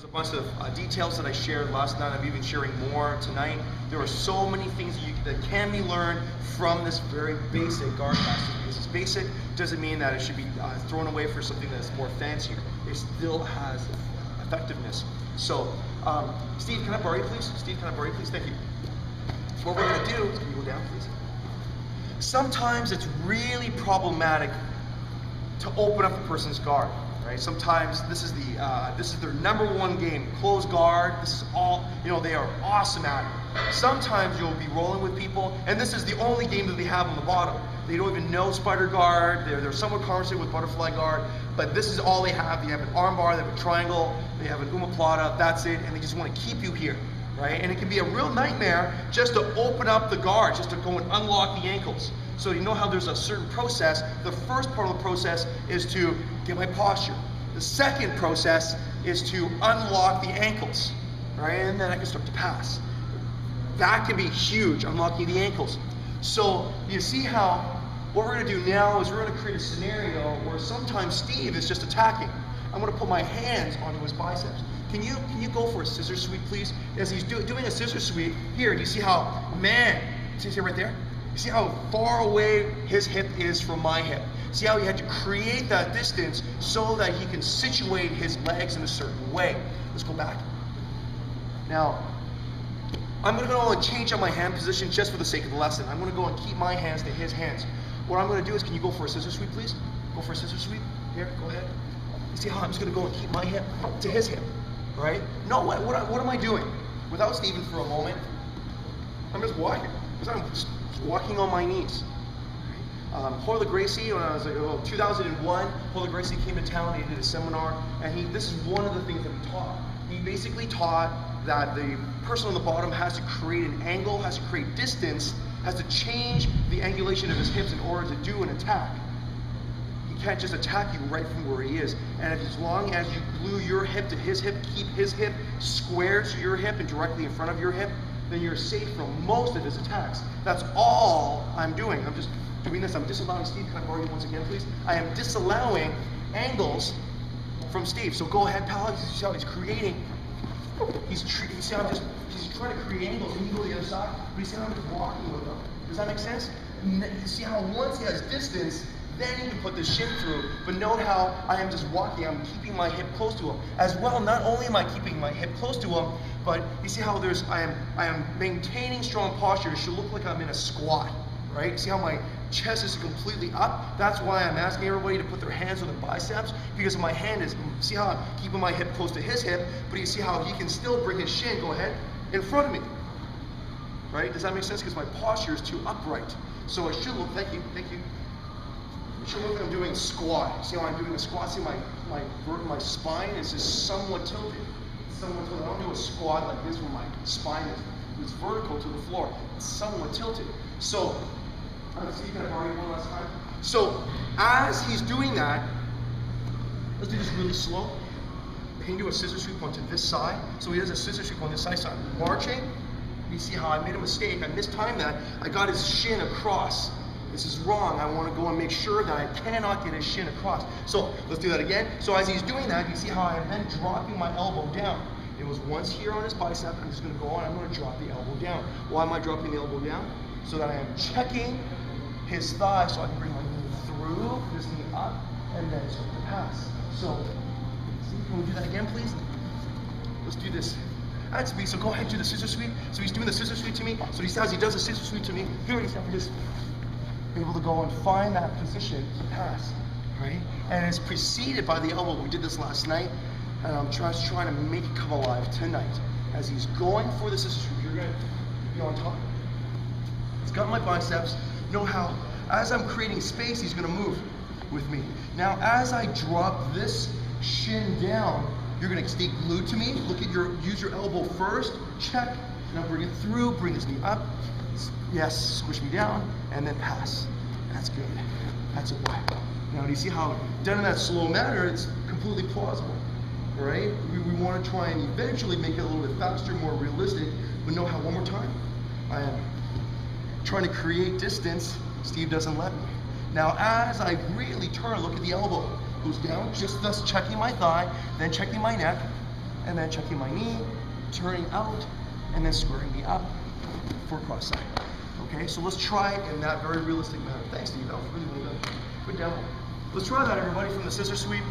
a bunch of details that I shared last night. I'm even sharing more tonight. There are so many things that can be learned from this very basic guard practice. Because it's basic doesn't mean that it should be thrown away for something that's more fancier. It still has effectiveness. So, Steve, can I borrow you, please? Steve, can I borrow you, please? Thank you. What we're going to do is, can you go down, please? Sometimes it's really problematic to open up a person's guard. Right? Sometimes this is their number one game, close guard. This is all, they are awesome at it. Sometimes you'll be rolling with people, and this is the only game that they have on the bottom. They don't even know spider guard. They're somewhat conversant with butterfly guard, but this is all they have. They have an arm bar, they have a triangle, they have an omoplata. That's it, and they just want to keep you here, right? And it can be a real nightmare just to open up the guard, just to go and unlock the ankles. So you know how there's a certain process. The first part of the process is to get my posture. The second process is to unlock the ankles, right? And then I can start to pass. That can be huge, unlocking the ankles. So you see how what we're gonna do now is we're gonna create a scenario where sometimes Steve is just attacking. I'm gonna put my hands onto his biceps. Can you go for a scissor sweep, please? As he's doing a scissor sweep, here, you see how, man, see right there? You see how far away his hip is from my hip? See how he had to create that distance so that he can situate his legs in a certain way. Let's go back. Now, I'm gonna go and change up my hand position just for the sake of the lesson. I'm gonna go and keep my hands to his hands. What I'm gonna do is, can you go for a scissor sweep, please? Go for a scissor sweep. Here, go ahead. You see how I'm just gonna go and keep my hip to his hip, right? No, what am I doing? Without Steven for a moment, I'm just walking. Because I'm just walking on my knees. Hoyle Gracie, when I was like, 2001, Hoyle Gracie came to town, he did a seminar, and this is one of the things that he taught. He basically taught that the person on the bottom has to create an angle, has to create distance, has to change the angulation of his hips in order to do an attack. He can't just attack you right from where he is. And as long as you glue your hip to his hip, keep his hip square to your hip and directly in front of your hip, then you're safe from most of his attacks. That's all I'm doing. I'm just doing this. I'm disallowing Steve. Can I borrow you once again, please? I am disallowing angles from Steve. So go ahead, pal. You see how he's creating. He's trying to create angles, and you go to the other side. But you see how I'm just walking with him. Does that make sense? You see how once he has distance, then you can put the shin through. But note how I am just walking. I'm keeping my hip close to him. As well, not only am I keeping my hip close to him, but you see how I am maintaining strong posture. It should look like I'm in a squat, right? See how my chest is completely up? That's why I'm asking everybody to put their hands on their biceps, because my hand is, see how I'm keeping my hip close to his hip, but you see how he can still bring his shin, go ahead, in front of me, right? Does that make sense? Because my posture is too upright. So it should look, thank you. It should look like I'm doing a squat. See how I'm doing a squat? See my spine is just somewhat tilted. I don't do a squat like this where my spine is vertical to the floor. It's somewhat tilted. So, see, can I borrow you one last time? So, as he's doing that, let's do this really slow. He can do a scissor sweep onto this side. So he does a scissor sweep on this side. So I'm marching. You see how I made a mistake. I mistimed that. I got his shin across. This is wrong. I want to go and make sure that I cannot get his shin across. So let's do that again. So as he's doing that, you see how I'm then dropping my elbow down. It was once here on his bicep. I'm just going to go on. I'm going to drop the elbow down. Why am I dropping the elbow down? So that I am checking his thigh so I can bring my knee through, this knee up, and then start to pass. So, see, can we do that again, please? Let's do this. That's me. So go ahead and do the scissor sweep. So he's doing the scissor sweep to me. So he says he does a scissor sweep to me. Here it is. I'm just able to go and find that position to pass, right? And it's preceded by the elbow. We did this last night, and I'm trying to make it come alive tonight. As he's going for the scissor sweep, you're going to be on top. He's got my biceps. You know how, as I'm creating space, he's going to move with me. Now, as I drop this shin down, you're going to stay glued to me. Use your elbow first. Check. Now bring it through. Bring this knee up. Yes, squish me down, and then pass. That's good. That's a whack. Now, do you see how, done in that slow manner, it's completely plausible, right? We want to try and eventually make it a little bit faster, more realistic, but know how, one more time, I am trying to create distance. Steve doesn't let me. Now, as I really turn, look at the elbow. Goes down, just thus checking my thigh, then checking my neck, and then checking my knee, turning out, and then squaring me up for cross side. Okay, so let's try in that very realistic manner. Thanks, Steve. That was really, really good. Good demo. Let's try that, everybody, from the scissor sweep.